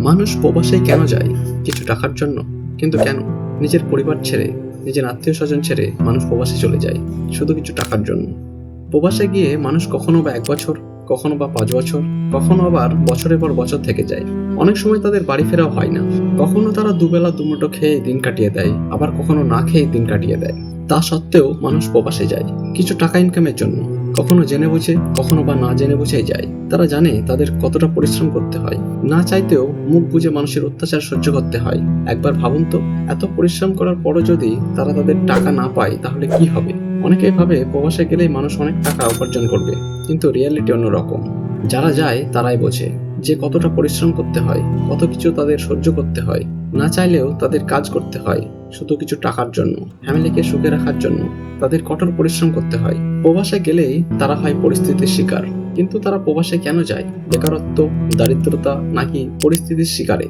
মানুষ প্রবাসে কেন যায়? কিছু টাকার জন্য। কিন্তু কেন? নিজের পরিবার ছেড়ে, নিজের আত্মীয় স্বজন ছেড়ে মানুষ প্রবাসে চলে যায় শুধু কিছু টাকার জন্য। প্রবাসে গিয়ে মানুষ কখনো বা 1 বছর, কখনো বা 5 বছর, কখনো আবার বছরের পর বছর থেকে যায়। অনেক সময় তাদের বাড়ি ফেরাও হয় না। কখনো তারা দুবেলা দুমুঠো খেয়ে দিন কাটিয়ে দেয়, আবার কখনো না খেয়ে দিন কাটিয়ে দেয়। তা সত্ত্বেও মানুষ প্রবাসে যায় কিছু টাকা ইনকামের জন্য। কখনো জেনে বুঝে, কখনো বা না জেনে বুঝেই যায়। তারা জানে তাদের কতটা পরিশ্রম করতে হয়। না চাইতেও মুখ বুজে মানুষের অত্যাচার সহ্য করতে হয়। একবার ভাবুন তো, এত পরিশ্রম করার পরও যদি তারা তাদের টাকা না পায় তাহলে কি হবে? অনেকেই ভাবে প্রবাসে গেলেই মানুষ অনেক টাকা উপার্জন করবে, কিন্তু রিয়ালিটি অন্যরকম। যারা যায় তারাই বোঝে যে কতটা পরিশ্রম করতে হয়, কত কিছু তাদের সহ্য করতে হয়। না চাইলেও তাদের কাজ করতে হয় শুধু কিছু টাকার জন্য, ফ্যামিলিকে সুখে রাখার জন্য। তাদের কঠোর পরিশ্রম করতে হয়। প্রবাসে গেলেই তারা হয় পরিস্থিতির শিকার। কিন্তু তারা প্রবাসে কেন যায়? বেকারত্ব, দারিদ্রতা, নাকি পরিস্থিতির শিকারে?